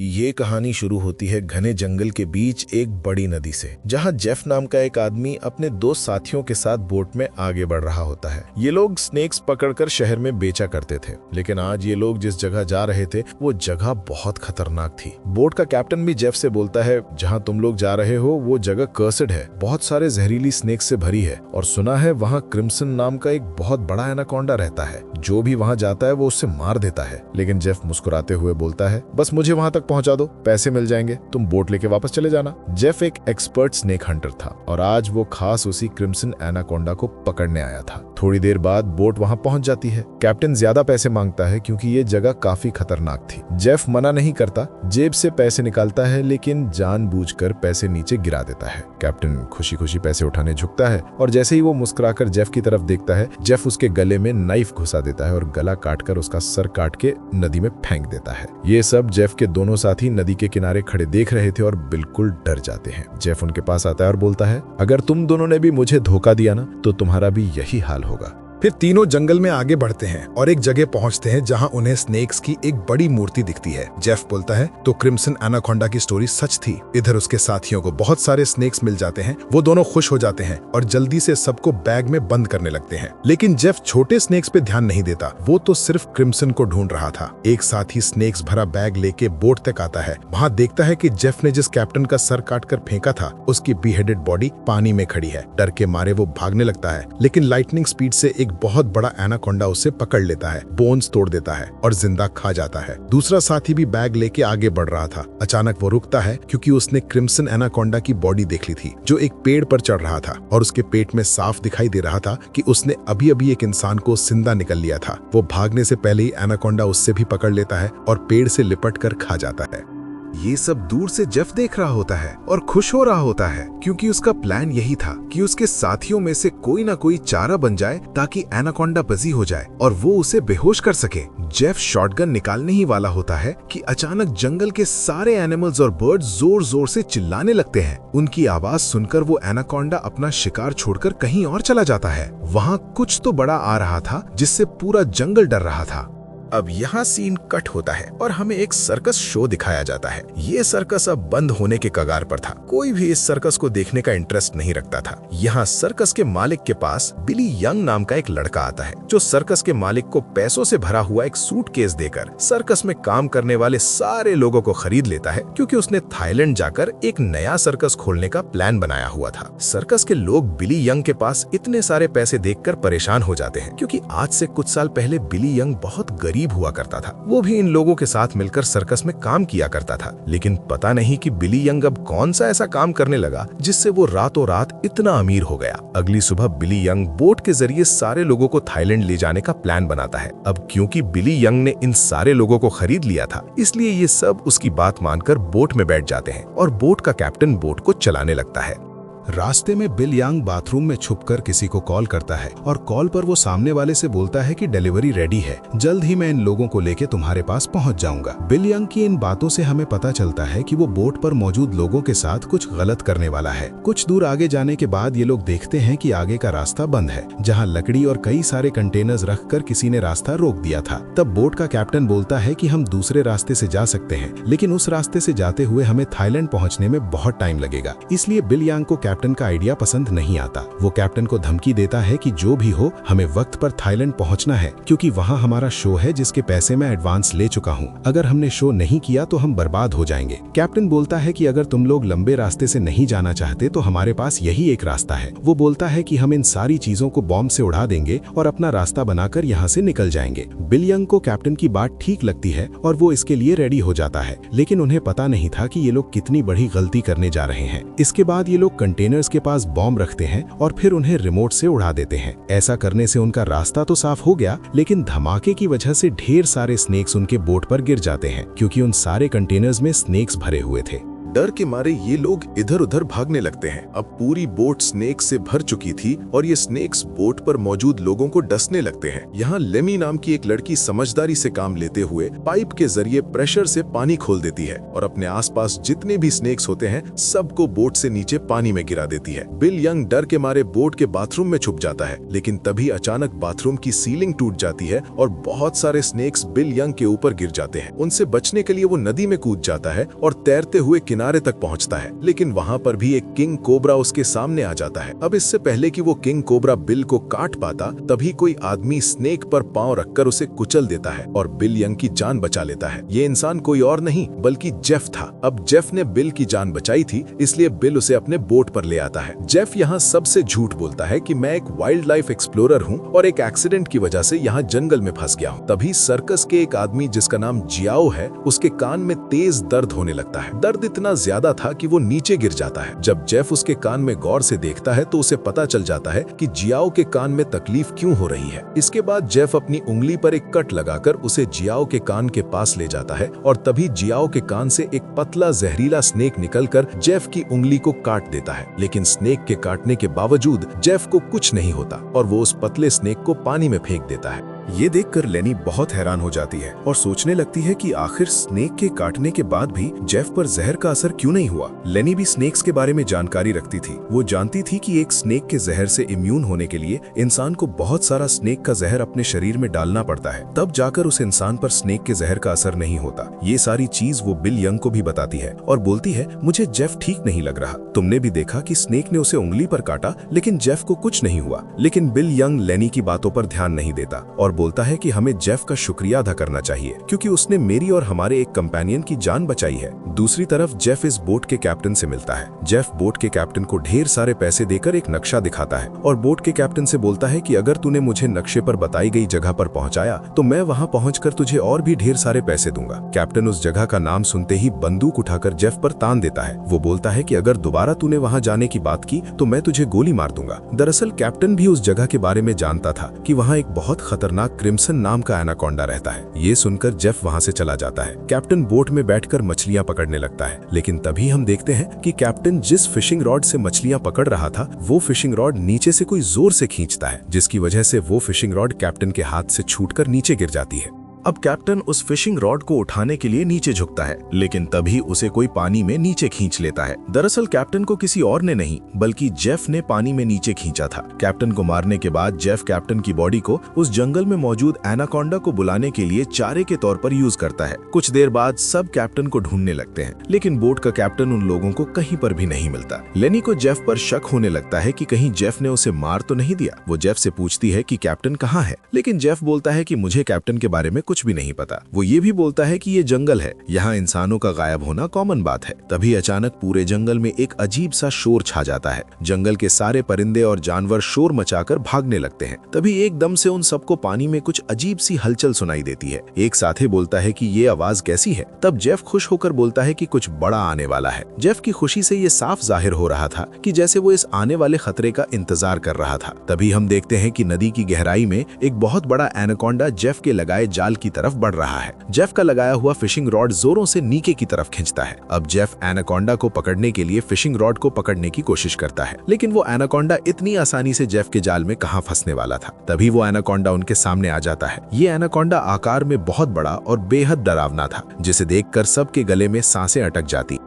ये कहानी शुरू होती है घने जंगल के बीच एक बड़ी नदी से, जहां जेफ नाम का एक आदमी अपने दो साथियों के साथ बोट में आगे बढ़ रहा होता है। ये लोग स्नेक्स पकड़कर शहर में बेचा करते थे, लेकिन आज ये लोग जिस जगह जा रहे थे वो जगह बहुत खतरनाक थी। बोट का कैप्टन भी जेफ से बोलता है, जहाँ तुम लोग जा रहे हो वो जगह कर्सड है, बहुत सारे जहरीली स्नेक से भरी है और सुना है वहाँ क्रिम्सन नाम का एक बहुत बड़ा एनाकोंडा रहता है, जो भी वहाँ जाता है वो उससे मार देता है। लेकिन जेफ मुस्कुराते हुए बोलता है, बस मुझे वहाँ तक पहुंचा दो, पैसे मिल जाएंगे, तुम बोट लेके वापस चले जाना। जेफ एक एक्सपर्ट स्नेक हंटर था और आज वो खास उसी क्रिम्सन एनाकोंडा को पकड़ने आया था। थोड़ी देर बाद बोट वहां पहुंच जाती है। कैप्टन ज्यादा पैसे मांगता है क्योंकि ये जगह काफी खतरनाक थी। जेफ मना नहीं करता, जेब से पैसे निकालता है, लेकिन जानबूझकर पैसे नीचे गिरा देता है। कैप्टन खुशी खुशी पैसे उठाने झुकता है और जैसे ही वो मुस्कुराकर जेफ की तरफ देखता है, जेफ उसके गले में नाइफ घुसा देता है और गला काटकर उसका सर काट के नदी में फेंक देता है। ये सब जेफ के दोनों साथी नदी के किनारे खड़े देख रहे थे और बिल्कुल डर जाते हैं। जेफ उनके पास आता है और बोलता है, अगर तुम दोनों ने भी मुझे धोखा दिया ना, तो तुम्हारा भी यही हाल होगा। फिर तीनों जंगल में आगे बढ़ते हैं और एक जगह पहुंचते हैं जहां उन्हें स्नेक्स की एक बड़ी मूर्ति दिखती है। जेफ बोलता है, तो क्रिम्सन एनाकोंडा की स्टोरी सच थी। इधर उसके साथियों को बहुत सारे स्नेक्स मिल जाते हैं। वो दोनों खुश हो जाते हैं और जल्दी से सबको बैग में बंद करने लगते हैं। लेकिन जेफ छोटे स्नेक्स पे ध्यान नहीं देता, वो तो सिर्फ क्रिम्सन को ढूंढ रहा था। एक साथी स्नेक्स भरा बैग लेके बोट तक आता है। वहाँ देखता है कि जेफ ने जिस कैप्टन का सर काटकर फेंका था, उसकी बीहेडेड बॉडी पानी में खड़ी है। डर के मारे वो भागने लगता है, लेकिन लाइटनिंग स्पीड से एक बहुत बड़ा एनाकोंडा उसे पकड़ लेता है, बोन्स तोड़ देता है और जिंदा खा जाता है। दूसरा साथी भी बैग लेके आगे बढ़ रहा था। अचानक वो रुकता है क्योंकि उसने क्रिम्सन एनाकोंडा की बॉडी देख ली थी, जो एक पेड़ पर चढ़ रहा था और उसके पेट में साफ दिखाई दे रहा था कि उसने अभी अभी एक इंसान को जिंदा निकल लिया था। वो भागने से पहले ही एनाकोंडा उससे भी पकड़ लेता है और पेड़ से लिपट कर खा जाता है। ये सब दूर से जेफ देख रहा होता है और खुश हो रहा होता है, क्योंकि उसका प्लान यही था कि उसके साथियों में से कोई ना कोई चारा बन जाए ताकि एनाकोंडा बजी हो जाए और वो उसे बेहोश कर सके। जेफ शॉटगन निकालने ही वाला होता है कि अचानक जंगल के सारे एनिमल्स और बर्ड्स जोर जोर से चिल्लाने लगते हैं। उनकी आवाज सुनकर वो एनाकोंडा अपना शिकार छोड़कर कहीं और चला जाता है। वहाँ कुछ तो बड़ा आ रहा था जिससे पूरा जंगल डर रहा था। अब यहाँ सीन कट होता है और हमें एक सर्कस शो दिखाया जाता है। ये सर्कस अब बंद होने के कगार पर था। कोई भी इस सर्कस को देखने का इंटरेस्ट नहीं रखता था। यहाँ सर्कस के मालिक के पास बिली यंग नाम का एक लड़का आता है, जो सर्कस के मालिक को पैसों से भरा हुआ एक सूटकेस देकर सर्कस में काम करने वाले सारे लोगों को खरीद लेता है, क्योंकि उसने थाईलैंड जाकर एक नया सर्कस खोलने का प्लान बनाया हुआ था। सर्कस के लोग बिली यंग के पास इतने सारे पैसे देखकर परेशान हो जाते हैं, क्योंकि आज से कुछ साल पहले बिली यंग बहुत गरीब हुआ करता था। वो भी इन लोगों के साथ मिलकर सर्कस में काम किया करता था, लेकिन पता नहीं कि बिली यंग अब कौन सा ऐसा काम करने लगा जिससे वो रातों रात इतना अमीर हो गया। अगली सुबह बिली यंग बोट के जरिए सारे लोगों को थाईलैंड ले जाने का प्लान बनाता है। अब क्योंकि बिली यंग ने इन सारे लोगों को खरीद लिया था, इसलिए ये सब उसकी बात मानकर बोट में बैठ जाते हैं और बोट का कैप्टन बोट को चलाने लगता है। रास्ते में बिल यांग बाथरूम में छुपकर किसी को कॉल करता है और कॉल पर वो सामने वाले से बोलता है कि डिलीवरी रेडी है, जल्द ही मैं इन लोगों को लेके तुम्हारे पास पहुंच जाऊंगा। बिल यांग की इन बातों से हमें पता चलता है कि वो बोट पर मौजूद लोगों के साथ कुछ गलत करने वाला है। कुछ दूर आगे जाने के बाद ये लोग देखते हैं कि आगे का रास्ता बंद है, जहाँ लकड़ी और कई सारे कंटेनर्स रखकर किसी ने रास्ता रोक दिया था। तब बोट का कैप्टन बोलता है कि हम दूसरे रास्ते से जा सकते हैं, लेकिन उस रास्ते से जाते हुए हमें थाईलैंड पहुंचने में बहुत टाइम लगेगा। इसलिए बिल यांग को कैप्टन का आइडिया पसंद नहीं आता। वो कैप्टन को धमकी देता है कि जो भी हो हमें वक्त पर थाईलैंड पहुंचना है, क्योंकि वहां हमारा शो है जिसके पैसे मैं एडवांस ले चुका हूं। अगर हमने शो नहीं किया तो हम बर्बाद हो जाएंगे। कैप्टन बोलता है कि अगर तुम लोग लंबे रास्ते से नहीं जाना चाहते तो हमारे पास यही एक रास्ता है। वो बोलता है कि हम इन सारी चीजों को बॉम्ब से उड़ा देंगे और अपना रास्ता बनाकर यहाँ से निकल जाएंगे। बिल यंग को कैप्टन की बात ठीक लगती है और वो इसके लिए रेडी हो जाता है, लेकिन उन्हें पता नहीं था कि ये लोग कितनी बड़ी गलती करने जा रहे हैं। इसके बाद ये लोग कंटेनर्स के पास बॉम्ब रखते हैं और फिर उन्हें रिमोट से उड़ा देते हैं। ऐसा करने से उनका रास्ता तो साफ हो गया, लेकिन धमाके की वजह से ढेर सारे स्नेक्स उनके बोट पर गिर जाते हैं, क्योंकि उन सारे कंटेनर्स में स्नेक्स भरे हुए थे। डर के मारे ये लोग इधर उधर भागने लगते हैं। अब पूरी बोट स्नेक से भर चुकी थी और ये स्नेक्स बोट पर मौजूद लोगों को डसने लगते हैं। यहाँ लेमी नाम की एक लड़की समझदारी से काम लेते हुए पाइप के जरिए प्रेशर से पानी खोल देती है और अपने आसपास जितने भी स्नेक्स होते हैं सबको बोट से नीचे पानी में गिरा देती है। बिल यंग डर के मारे बोट के बाथरूम में छुप जाता है, लेकिन तभी अचानक बाथरूम की सीलिंग टूट जाती है और बहुत सारे स्नेक्स बिल यंग के ऊपर गिर जाते हैं। उनसे बचने के लिए वो नदी में कूद जाता है और तैरते हुए किनारे तक पहुंचता है, लेकिन वहां पर भी एक किंग कोबरा उसके सामने आ जाता है। अब इससे पहले कि वो किंग कोबरा बिल को काट पाता, तभी कोई आदमी स्नेक पर पांव रखकर उसे कुचल देता है और बिल यंग की जान बचा लेता है। ये इंसान कोई और नहीं बल्कि जेफ था। अब जेफ ने बिल की जान बचाई थी, इसलिए बिल उसे अपने बोट पर ले आता है। जेफ यहाँ सबसे झूठ बोलता है कि मैं एक वाइल्ड लाइफ एक्सप्लोरर हूँ और एक एक्सीडेंट की वजह से यहाँ जंगल में फंस गया हूँ। तभी सर्कस के एक आदमी जिसका नाम जियाओ है, उसके कान में तेज दर्द होने लगता है। दर्द इतना ज्यादा था कि वो नीचे गिर जाता है। जब जेफ उसके कान में गौर से देखता है तो उसे पता चल जाता है कि जियाओ के कान में तकलीफ क्यों हो रही है। इसके बाद जेफ अपनी उंगली पर एक कट लगाकर उसे जियाओ के कान के पास ले जाता है और तभी जियाओ के कान से एक पतला जहरीला स्नेक निकलकर जेफ की उंगली को काट देता है। लेकिन स्नेक के काटने के बावजूद जेफ को कुछ नहीं होता और वो उस पतले स्नेक को पानी में फेंक देता है। ये देखकर लेनी बहुत हैरान हो जाती है और सोचने लगती है कि आखिर स्नेक के काटने के बाद भी जेफ पर जहर का असर क्यों नहीं हुआ। लेनी भी स्नेक्स के बारे में जानकारी रखती थी। वो जानती थी कि एक स्नेक के जहर से इम्यून होने के लिए इंसान को बहुत सारा स्नेक का जहर अपने शरीर में डालना पड़ता है, तब जाकर उस इंसान पर स्नेक के जहर का असर नहीं होता। ये सारी चीज वो बिल यंग को भी बताती है और बोलती है, मुझे जेफ ठीक नहीं लग रहा। तुमने भी देखा कि स्नेक ने उसे उंगली पर काटा, लेकिन जेफ को कुछ नहीं हुआ। लेकिन बिल यंग लेनी की बातों पर ध्यान नहीं देता और बोलता है कि हमें जेफ का शुक्रिया अदा करना चाहिए क्योंकि उसने मेरी और हमारे एक कंपेनियन की जान बचाई है। दूसरी तरफ जेफ इस बोट के कैप्टन से मिलता है। जेफ बोट के कैप्टन को ढेर सारे पैसे देकर एक नक्शा दिखाता है और बोट के कैप्टन से बोलता है कि अगर तूने मुझे नक्शे पर बताई गई जगह पर पहुंचाया तो मैं वहां पहुंचकर तुझे और भी ढेर सारे पैसे दूंगा। कैप्टन उस जगह का नाम सुनते ही बंदूक उठाकर जेफ पर तान देता है। वो बोलता है कि अगर दोबारा तूने वहां जाने की बात की तो मैं तुझे गोली मार दूंगा। दरअसल कैप्टन भी उस जगह के बारे में जानता था कि वहां एक बहुत खतरनाक क्रिम्सन नाम का एनाकोंडा रहता है। ये सुनकर जेफ वहां से चला जाता है। कैप्टन बोट में बैठकर मछलियां पकड़ने लगता है, लेकिन तभी हम देखते हैं कि कैप्टन जिस फिशिंग रॉड से मछलियां पकड़ रहा था वो फिशिंग रॉड नीचे से कोई जोर से खींचता है, जिसकी वजह से वो फिशिंग रॉड कैप्टन के हाथ से छूटकर नीचे गिर जाती है। अब कैप्टन उस फिशिंग रॉड को उठाने के लिए नीचे झुकता है, लेकिन तभी उसे कोई पानी में नीचे खींच लेता है। दरअसल कैप्टन को किसी और ने नहीं बल्कि जेफ ने पानी में नीचे खींचा था। कैप्टन को मारने के बाद जेफ कैप्टन की बॉडी को उस जंगल में मौजूद एनाकोंडा को बुलाने के लिए चारे के तौर पर यूज करता है। कुछ देर बाद सब कैप्टन को ढूंढने लगते हैं, लेकिन बोट का कैप्टन उन लोगों को कहीं पर भी नहीं मिलता। लेनी को जेफ पर शक होने लगता है कि कहीं जेफ ने उसे मार तो नहीं दिया। वो जेफ से पूछती है कि कैप्टन कहाँ है, लेकिन जेफ बोलता है कि मुझे कैप्टन के बारे में कुछ भी नहीं पता। वो ये भी बोलता है कि ये जंगल है, यहाँ इंसानों का गायब होना कॉमन बात है। तभी अचानक पूरे जंगल में एक अजीब सा शोर छा जाता है। जंगल के सारे परिंदे और जानवर शोर मचाकर भागने लगते हैं। तभी एकदम से उन सबको पानी में कुछ अजीब सी हलचल सुनाई देती है। एक साथी बोलता है कि ये आवाज कैसी है। तब जेफ खुश होकर बोलता है कि कुछ बड़ा आने वाला है। जेफ की खुशी से ये साफ जाहिर हो रहा था कि जैसे वो इस आने वाले खतरे का इंतजार कर रहा था। तभी हम देखते हैं कि नदी की गहराई में एक बहुत बड़ा एनाकोंडा जेफ के लगाए जाल की तरफ बढ़ रहा है। जेफ का लगाया हुआ फिशिंग रॉड जोरों से नीचे की तरफ खींचता है। अब जेफ एनाकोंडा को पकड़ने के लिए फिशिंग रॉड को पकड़ने की कोशिश करता है, लेकिन वो एनाकोंडा इतनी आसानी से जेफ के जाल में कहां फंसने वाला था। तभी वो एनाकोंडा उनके सामने आ जाता है। ये एनाकोंडा आकार में बहुत बड़ा और बेहद डरावना था, जिसे देखकर सबके गले में सांसें अटक जाती।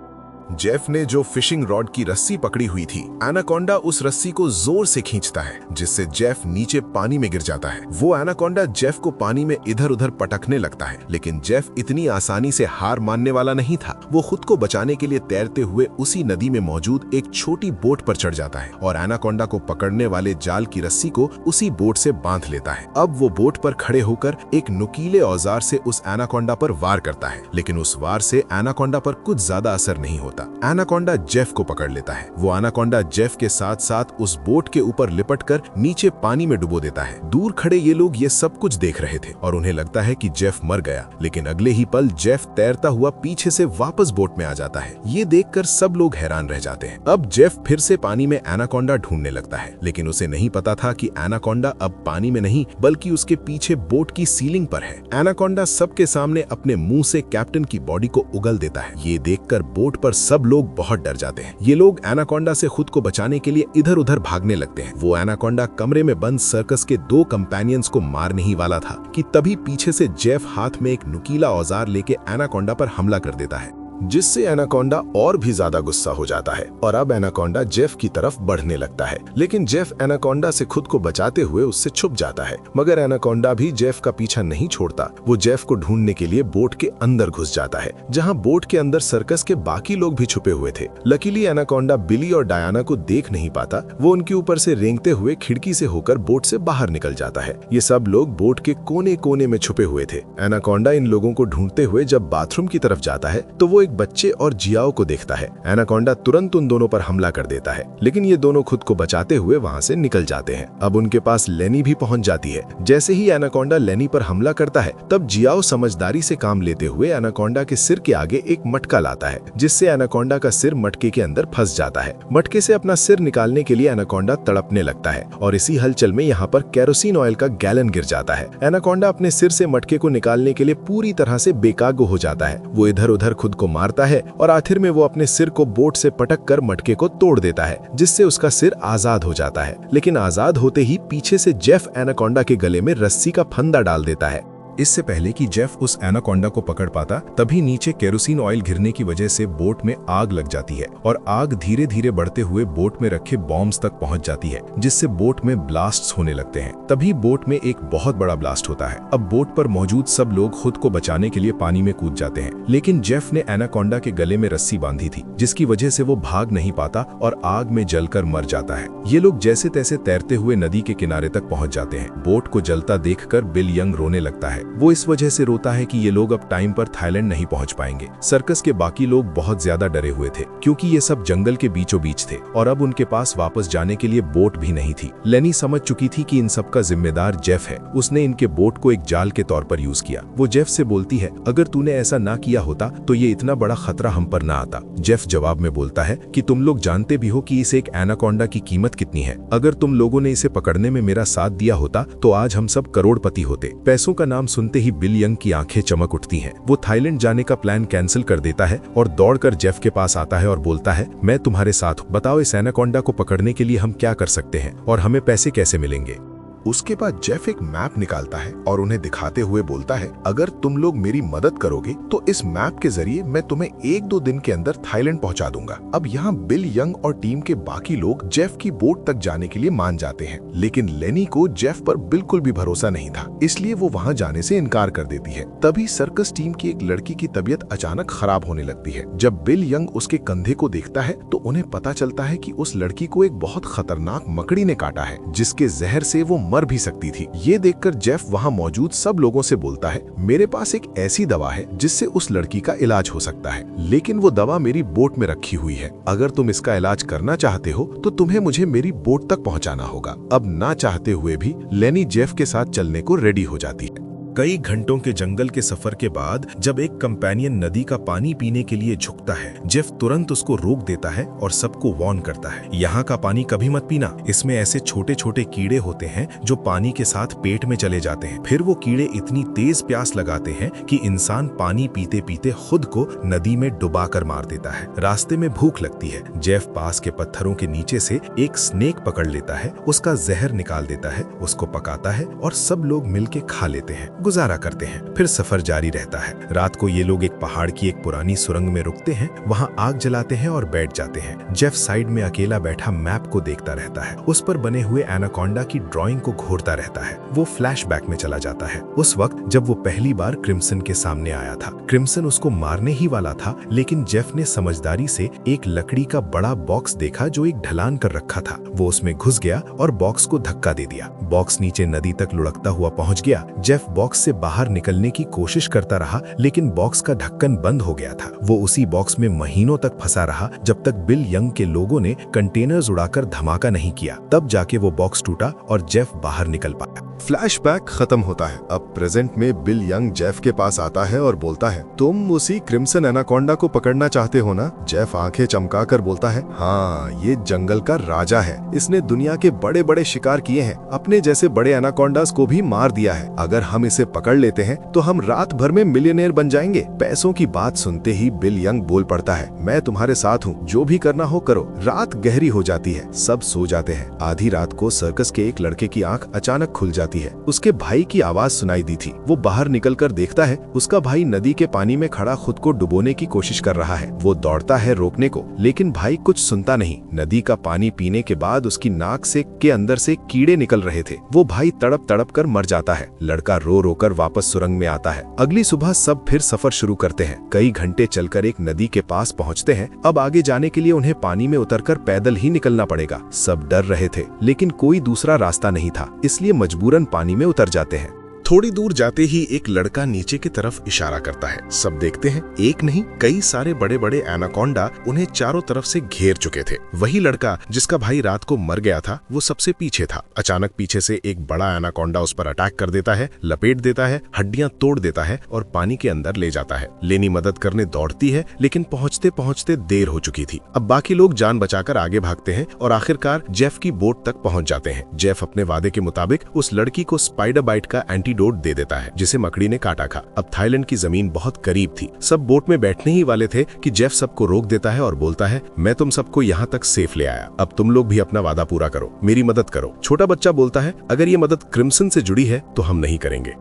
जेफ ने जो फिशिंग रॉड की रस्सी पकड़ी हुई थी, एनाकोंडा उस रस्सी को जोर से खींचता है, जिससे जेफ नीचे पानी में गिर जाता है। वो एनाकोंडा जेफ को पानी में इधर उधर पटकने लगता है, लेकिन जेफ इतनी आसानी से हार मानने वाला नहीं था। वो खुद को बचाने के लिए तैरते हुए उसी नदी में मौजूद एक छोटी बोट पर चढ़ जाता है और एनाकोंडा को पकड़ने वाले जाल की रस्सी को उसी बोट से बांध लेता है। अब वो बोट पर खड़े होकर एक नुकीले औजार से उस एनाकोंडा पर वार करता है, लेकिन उस वार से एनाकोंडा पर कुछ ज्यादा असर नहीं होता। एनाकोंडा जेफ को पकड़ लेता है। वो एनाकोंडा जेफ के साथ साथ उस बोट के ऊपर लिपटकर नीचे पानी में डुबो देता है। दूर खड़े ये लोग ये सब कुछ देख रहे थे और उन्हें लगता है कि जेफ मर गया, लेकिन अगले ही पल जेफ तैरता हुआ पीछे से वापस बोट में आ जाता है। ये देखकर सब लोग हैरान रह जाते हैं। अब जेफ फिर से पानी में एनाकोंडा ढूंढने लगता है, लेकिन उसे नहीं पता था कि एनाकोंडा अब पानी में नहीं बल्कि उसके पीछे बोट की सीलिंग पर है। एनाकोंडा सबके सामने अपने मुंह से कैप्टन की बॉडी को उगल देता है। ये देखकर बोट पर सब लोग बहुत डर जाते हैं। ये लोग एनाकोंडा से खुद को बचाने के लिए इधर उधर भागने लगते हैं। वो एनाकोंडा कमरे में बंद सर्कस के 2 कंपेनियंस को मारने ही वाला था कि तभी पीछे से जेफ हाथ में एक नुकीला औजार लेके एनाकोंडा पर हमला कर देता है, जिससे एनाकोंडा और भी ज्यादा गुस्सा हो जाता है और अब एनाकोंडा जेफ की तरफ बढ़ने लगता है। लेकिन जेफ एनाकोंडा से खुद को बचाते हुए उससे छुप जाता है, मगर एनाकोंडा भी जेफ का पीछा नहीं छोड़ता। वो जेफ को ढूंढने के लिए बोट के अंदर घुस जाता है, जहां बोट के अंदर सर्कस के बाकी लोग भी छुपे हुए थे। लकीली एनाकोंडा बिली और डायना को देख नहीं पाता। वो उनके ऊपर से रेंगते हुए खिड़की से होकर बोट से बाहर निकल जाता है। ये सब लोग बोट के कोने कोने में छुपे हुए थे। एनाकोंडा इन लोगों को ढूंढते हुए जब बाथरूम की तरफ जाता है तो वो एक बच्चे और जियाओ को देखता है। एनाकोंडा तुरंत उन दोनों पर हमला कर देता है, लेकिन ये दोनों खुद को बचाते हुए वहां से निकल जाते हैं। अब उनके पास लेनी भी पहुंच जाती है। जैसे ही एनाकोंडा लेनी पर हमला करता है, तब जियाओ समझदारी से काम लेते हुए एनाकोंडा के सिर के आगे एक मटका लाता है, जिससे एनाकोंडा का सिर मटके के अंदर फंस जाता है। मटके से अपना सिर निकालने के लिए एनाकोंडा तड़पने लगता है और इसी हलचल में यहाँ पर केरोसिन ऑयल का गैलन गिर जाता है। एनाकोंडा अपने सिर से मटके को निकालने के लिए पूरी तरह से बेकाबू हो जाता है। वो इधर उधर खुद को मारता है और आखिर में वो अपने सिर को बोट से पटक कर मटके को तोड़ देता है, जिससे उसका सिर आजाद हो जाता है। लेकिन आजाद होते ही पीछे से जेफ एनाकोंडा के गले में रस्सी का फंदा डाल देता है। इससे पहले कि जेफ उस एनाकोंडा को पकड़ पाता, तभी नीचे केरोसिन ऑयल गिरने की वजह से बोट में आग लग जाती है और आग धीरे धीरे बढ़ते हुए बोट में रखे बॉम्ब्स तक पहुंच जाती है, जिससे बोट में ब्लास्ट्स होने लगते हैं। तभी बोट में एक बहुत बड़ा ब्लास्ट होता है। अब बोट पर मौजूद सब लोग खुद को बचाने के लिए पानी में कूद जाते हैं, लेकिन जेफ ने एनाकोंडा के गले में रस्सी बांधी थी, जिसकी वजह से वो भाग नहीं पाता और आग में जलकर मर जाता है। ये लोग जैसे तैसे तैरते हुए नदी के किनारे तक पहुंच जाते हैं। बोट को जलता देखकर बिल यंग रोने लगता है। वो इस वजह से रोता है कि ये लोग अब टाइम पर थाईलैंड नहीं पहुंच पाएंगे। सर्कस के बाकी लोग बहुत ज्यादा डरे हुए थे, क्योंकि ये सब जंगल के बीचों बीच थे और अब उनके पास वापस जाने के लिए बोट भी नहीं थी। लेनी समझ चुकी थी कि इन सब का जिम्मेदार जेफ है। उसने इनके बोट को एक जाल के तौर पर यूज किया। वो जेफ से बोलती है, अगर तूने ऐसा ना किया होता तो ये इतना बड़ा खतरा हम पर ना आता। जेफ जवाब में बोलता है कि तुम लोग जानते भी हो कि इस एक एनाकोंडा की कीमत कितनी है। अगर तुम लोगों ने इसे पकड़ने में मेरा साथ दिया होता तो आज हम सब करोड़पति होते। पैसों का नाम सुनते ही बिल यंग की आंखें चमक उठती हैं। वो थाईलैंड जाने का प्लान कैंसिल कर देता है और दौड़कर जेफ के पास आता है और बोलता है, मैं तुम्हारे साथ हूं। बताओ इस एनाकोंडा को पकड़ने के लिए हम क्या कर सकते हैं और हमें पैसे कैसे मिलेंगे। उसके बाद जेफ एक मैप निकालता है और उन्हें दिखाते हुए बोलता है, अगर तुम लोग मेरी मदद करोगे तो इस मैप के जरिए मैं तुम्हें 1-2 दिन के अंदर थाईलैंड पहुंचा दूंगा। अब यहाँ बिल यंग और टीम के बाकी लोग जेफ की बोट तक जाने के लिए मान जाते हैं, लेकिन लेनी को जेफ पर बिल्कुल भी भरोसा नहीं था, इसलिए वो वहाँ जाने से इनकार कर देती है। तभी सर्कस टीम की एक लड़की की तबीयत अचानक खराब होने लगती है। जब बिल यंग उसके कंधे को देखता है तो उन्हें पता चलता है कि उस लड़की को एक बहुत खतरनाक मकड़ी ने काटा है, जिसके जहर से वो मर भी सकती थी। ये देखकर जेफ वहां मौजूद सब लोगों से बोलता है, मेरे पास एक ऐसी दवा है जिससे उस लड़की का इलाज हो सकता है, लेकिन वो दवा मेरी बोट में रखी हुई है। अगर तुम इसका इलाज करना चाहते हो तो तुम्हें मुझे मेरी बोट तक पहुंचाना होगा। अब ना चाहते हुए भी लेनी जेफ के साथ चलने को रेडी हो जाती है। कई घंटों के जंगल के सफर के बाद जब एक कंपेनियन नदी का पानी पीने के लिए झुकता है, जेफ तुरंत उसको रोक देता है और सबको वार्न करता है, यहाँ का पानी कभी मत पीना। इसमें ऐसे छोटे छोटे कीड़े होते हैं जो पानी के साथ पेट में चले जाते हैं। फिर वो कीड़े इतनी तेज प्यास लगाते हैं कि इंसान पानी पीते पीते खुद को नदी में डुबा कर मार देता है। रास्ते में भूख लगती है। जेफ पास के पत्थरों के नीचे से एक स्नेक पकड़ लेता है, उसका जहर निकाल देता है, उसको पकाता है और सब लोग मिलके खा लेते हैं, गुजारा करते हैं। फिर सफर जारी रहता है। रात को ये लोग एक पहाड़ की एक पुरानी सुरंग में रुकते हैं, वहां आग जलाते हैं और बैठ जाते हैं। जेफ साइड में अकेला बैठा मैप को देखता रहता है। उस पर बने हुए एनाकोंडा की ड्राइंग को घूरता रहता है। वो फ्लैशबैक में चला जाता है, उस वक्त जब वो पहली बार क्रिम्सन के सामने आया था। क्रिम्सन उसको मारने ही वाला था, लेकिन जेफ ने समझदारी से एक लकड़ी का बड़ा बॉक्स देखा जो एक ढलान कर रखा था। वो उसमें घुस गया और बॉक्स को धक्का दे दिया। बॉक्स नीचे नदी तक लुढ़कता हुआ पहुंच गया। जेफ बॉक्स से बाहर निकलने की कोशिश करता रहा, लेकिन बॉक्स का ढक्कन बंद हो गया था। वो उसी बॉक्स में महीनों तक फंसा रहा जब तक बिल यंग के लोगों ने कंटेनर्स उड़ाकर धमाका नहीं किया। तब जाके वो बॉक्स टूटा और जेफ बाहर निकल पाया। फ्लैशबैक खत्म होता है। अब प्रेजेंट में बिल यंग जेफ के पास आता है और बोलता है, तुम उसी क्रिम्सन एनाकोंडा को पकड़ना चाहते हो ना? जेफ आंखें चमकाकर बोलता है, हाँ, ये जंगल का राजा है। इसने दुनिया के बड़े बड़े शिकार किए हैं, अपने जैसे बड़े एनाकोंडास को भी मार दिया है। अगर हम इसे पकड़ लेते हैं तो हम रात भर में मिलियनेयर बन जाएंगे। पैसों की बात सुनते ही बिल यंग बोल पड़ता है, मैं तुम्हारे साथ हूँ, जो भी करना हो करो। रात गहरी हो जाती है, सब सो जाते हैं। आधी रात को सर्कस के एक लड़के की आंख अचानक खुल जाती है। उसके भाई की आवाज सुनाई दी थी। वो बाहर निकलकर देखता है, उसका भाई नदी के पानी में खड़ा खुद को डुबोने की कोशिश कर रहा है। वो दौड़ता है रोकने को, लेकिन भाई कुछ सुनता नहीं। नदी का पानी पीने के बाद उसकी नाक से के अंदर से कीड़े निकल रहे थे। वो भाई तड़प तड़प कर मर जाता है। लड़का रो रो कर वापस सुरंग में आता है। अगली सुबह सब फिर सफर शुरू करते हैं। कई घंटे चलकर एक नदी के पास पहुंचते हैं। अब आगे जाने के लिए उन्हें पानी में उतरकर पैदल ही निकलना पड़ेगा। सब डर रहे थे, लेकिन कोई दूसरा रास्ता नहीं था, इसलिए मजबूरन पानी में उतर जाते हैं। थोड़ी दूर जाते ही एक लड़का नीचे की तरफ इशारा करता है। सब देखते हैं, एक नहीं कई सारे बड़े बड़े एनाकोंडा उन्हें चारों तरफ से घेर चुके थे। वही लड़का जिसका भाई रात को मर गया था, वो सबसे पीछे था। अचानक पीछे से एक बड़ा एनाकोंडा उस पर अटैक कर देता है, लपेट देता है, हड्डियां तोड़ देता है और पानी के अंदर ले जाता है। लेनी मदद करने दौड़ती है, लेकिन पहुंचते पहुंचते देर हो चुकी थी। अब बाकी लोग जान बचाकर आगे भागते हैं और आखिरकार जेफ की बोट तक पहुंच जाते हैं। जेफ अपने वादे के मुताबिक उस लड़की को स्पाइडर बाइट का एंटीडोट दे देता है, जिसे मकड़ी ने काटा था। अब थाईलैंड की जमीन बहुत करीब थी। सब बोट में बैठने ही वाले थे कि जेफ सबको रोक देता है और बोलता है, मैं तुम सबको यहाँ तक सेफ ले आया। अब तुम लोग भी अपना वादा पूरा करो, मेरी मदद करो। छोटा बच्चा बोलता है, अगर ये मदद क्रिम्सन से जुड़ी है तो हम नहीं करेंगे।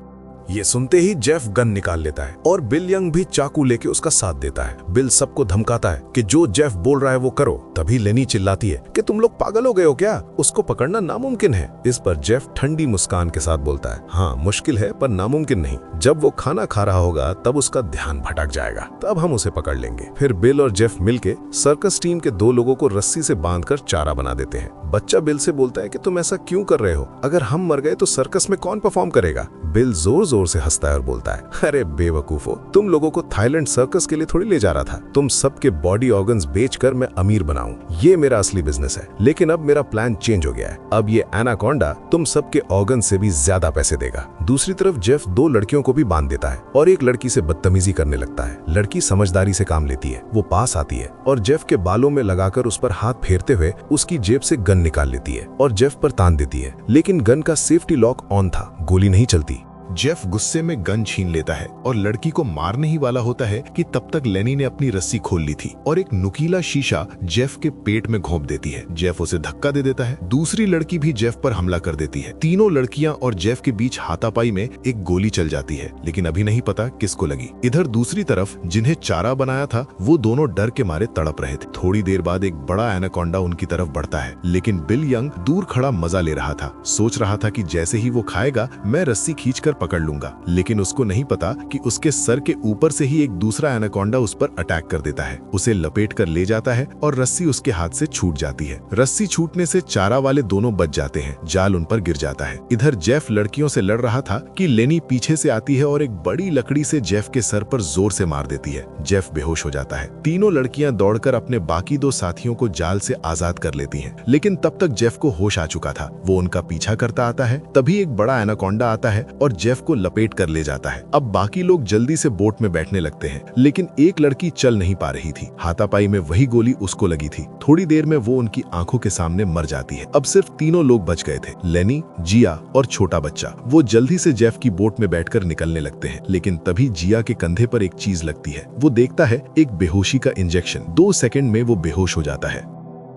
ये सुनते ही जेफ गन निकाल लेता है और बिल यंग भी चाकू लेके उसका साथ देता है। बिल सबको धमकाता है कि जो जेफ बोल रहा है वो करो। तभी लेनी चिल्लाती है कि तुम लोग पागल हो गए हो क्या? उसको पकड़ना नामुमकिन है। इस पर जेफ ठंडी मुस्कान के साथ बोलता है, हाँ मुश्किल है पर नामुमकिन नहीं। जब वो खाना खा रहा होगा तब उसका ध्यान भटक जाएगा, तब हम उसे पकड़ लेंगे। फिर बिल और जेफ मिलके सर्कस टीम के 2 लोगों को रस्सी से बांधकर चारा बना देते हैं। बच्चा बिल से बोलता है कि तुम ऐसा क्यों कर रहे हो? अगर हम मर गए तो सर्कस में कौन परफॉर्म करेगा? बिल जोर जोर से हंसता है और बोलता है, अरे बेवकूफो, तुम लोगों को थाईलैंड सर्कस के लिए थोड़ी ले जा रहा था। तुम सबके बॉडी ऑर्गन्स बेचकर मैं अमीर बनाऊं, ये मेरा असली बिजनेस है। लेकिन अब मेरा प्लान चेंज हो गया है। अब ये एनाकोंडा तुम सबके ऑर्गन से भी ज्यादा पैसे देगा। दूसरी तरफ जेफ 2 लड़कियों को भी बांध देता है और एक लड़की से बदतमीजी करने लगता है। लड़की समझदारी से काम लेती है। वो पास आती है और जेफ के बालों में लगाकर उस पर हाथ फेरते हुए उसकी जेब से गन निकाल लेती है और जेफ पर तान देती है। लेकिन गन का सेफ्टी लॉक ऑन था, गोली नहीं चलती। जेफ गुस्से में गन छीन लेता है और लड़की को मारने ही वाला होता है कि तब तक लेनी ने अपनी रस्सी खोल ली थी और एक नुकीला शीशा जेफ के पेट में घोंप देती है। जेफ उसे धक्का दे देता है। दूसरी लड़की भी जेफ पर हमला कर देती है। तीनों लड़कियां और जेफ के बीच हाथापाई में एक गोली चल जाती है, लेकिन अभी नहीं पता किसको लगी। इधर दूसरी तरफ जिन्हें चारा बनाया था वो दोनों डर के मारे तड़प रहे थे। थोड़ी देर बाद एक बड़ा एनाकोंडा उनकी तरफ बढ़ता है, लेकिन बिल यंग दूर खड़ा मजा ले रहा था। सोच रहा था कि जैसे ही वो खाएगा मैं रस्सी खींचकर पकड़ लूंगा, लेकिन उसको नहीं पता कि उसके सर के ऊपर से ही एक दूसरा एनाकोंडा उस पर अटैक कर देता है। उसे लपेट कर ले जाता है और रस्सी उसके हाथ से छूट जाती है। रस्सी छूटने से चारा वाले दोनों बच जाते हैं। जाल उन पर गिर जाता है। इधर जेफ लड़कियों से लड़ रहा था कि लेनी पीछे से आती है और एक बड़ी लकड़ी से जेफ के सर पर जोर से मार देती है। जेफ बेहोश हो जाता है। तीनों लड़कियां दौड़कर अपने बाकी 2 साथियों को जाल से आजाद कर लेती हैं, लेकिन तब तक जेफ को होश आ चुका था। वो उनका पीछा करता आता है। तभी एक बड़ा एनाकोंडा आता है और जेफ को लपेट कर ले जाता है। अब बाकी लोग जल्दी से बोट में बैठने लगते हैं, लेकिन एक लड़की चल नहीं पा रही थी। हाथापाई में वही गोली उसको लगी थी। थोड़ी देर में वो उनकी आंखों के सामने मर जाती है। अब सिर्फ 3 लोग बच गए थे, लेनी, जिया और छोटा बच्चा। वो जल्दी से जेफ की बोट में बैठकर निकलने लगते हैं, लेकिन तभी जिया के कंधे पर एक चीज लगती है। वो देखता है एक बेहोशी का इंजेक्शन। 2 सेकंड में वो बेहोश हो जाता है।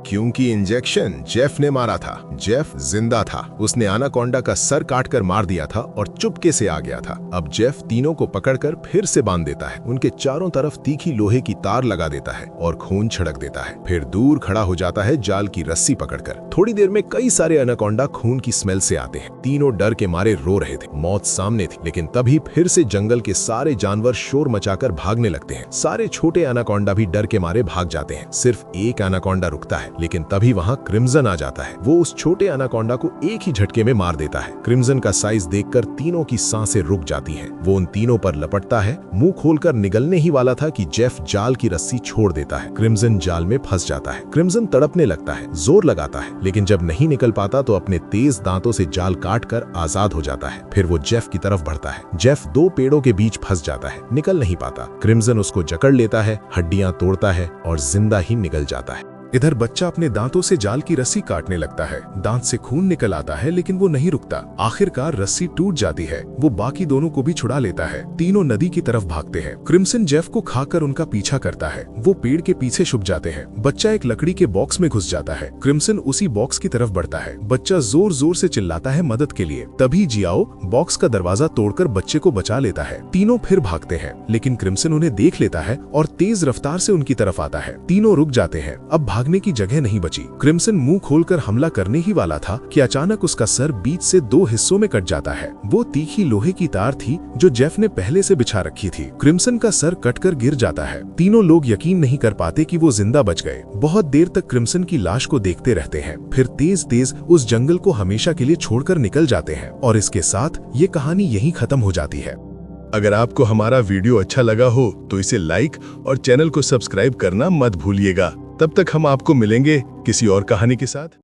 क्योंकि इंजेक्शन जेफ ने मारा था। जेफ जिंदा था। उसने एनाकोंडा का सर काटकर मार दिया था और चुपके से आ गया था। अब जेफ तीनों को पकड़कर फिर से बांध देता है। उनके चारों तरफ तीखी लोहे की तार लगा देता है और खून छिड़क देता है। फिर दूर खड़ा हो जाता है जाल की रस्सी पकड़कर। थोड़ी देर में कई सारे एनाकोंडा खून की स्मेल से आते हैं। तीनों डर के मारे रो रहे थे। मौत सामने थी, लेकिन तभी फिर से जंगल के सारे जानवर शोर मचाकर भागने लगते हैं। सारे छोटे एनाकोंडा भी डर के मारे भाग जाते हैं। सिर्फ एक एनाकोंडा रुकता है। लेकिन तभी वहाँ क्रिम्सन आ जाता है। वो उस छोटे एनाकोंडा को एक ही झटके में मार देता है। क्रिम्सन का साइज देखकर तीनों की सांसें रुक जाती हैं। वो उन तीनों पर लपटता है, मुंह खोलकर निगलने ही वाला था कि जेफ जाल की रस्सी छोड़ देता है। क्रिम्सन जाल में फंस जाता है। क्रिम्सन तड़पने लगता है, जोर लगाता है, लेकिन जब नहीं निकल पाता तो अपने तेज दांतों से जाल काटकर आजाद हो जाता है। फिर वो जेफ की तरफ बढ़ता है। जेफ दो पेड़ों के बीच फंस जाता है, निकल नहीं पाता। क्रिम्सन उसको जकड़ लेता है, हड्डियां तोड़ता है और जिंदा ही निकल जाता है। इधर बच्चा अपने दांतों से जाल की रस्सी काटने लगता है। दांत से खून निकल आता है, लेकिन वो नहीं रुकता। आखिरकार रस्सी टूट जाती है। वो बाकी दोनों को भी छुड़ा लेता है। तीनों नदी की तरफ भागते हैं। क्रिम्सन जेफ को खाकर उनका पीछा करता है। वो पेड़ के पीछे छुप जाते हैं। बच्चा एक लकड़ी के बॉक्स में घुस जाता है। क्रिम्सन उसी बॉक्स की तरफ बढ़ता है। बच्चा जोर जोर से चिल्लाता है मदद के लिए। तभी जियाओ बॉक्स का दरवाजा तोड़कर बच्चे को बचा लेता है। तीनों फिर भागते हैं, लेकिन क्रिम्सन उन्हें देख लेता है और तेज रफ्तार से उनकी तरफ आता है। तीनों रुक जाते हैं। अब भागने की जगह नहीं बची। क्रिम्सन मुंह खोलकर हमला करने ही वाला था कि अचानक उसका सर बीच से दो हिस्सों में कट जाता है। वो तीखी लोहे की तार थी जो जेफ ने पहले से बिछा रखी थी। क्रिम्सन का सर कटकर गिर जाता है। तीनों लोग यकीन नहीं कर पाते कि वो जिंदा बच गए। बहुत देर तक क्रिम्सन की लाश को देखते रहते हैं, फिर तेज तेज उस जंगल को हमेशा के लिए छोड़कर निकल जाते हैं। और इसके साथ ये कहानी यहीं खत्म हो जाती है। अगर आपको हमारा वीडियो अच्छा लगा हो तो इसे लाइक और चैनल को सब्सक्राइब करना मत भूलिएगा। तब तक हम आपको मिलेंगे किसी और कहानी के साथ।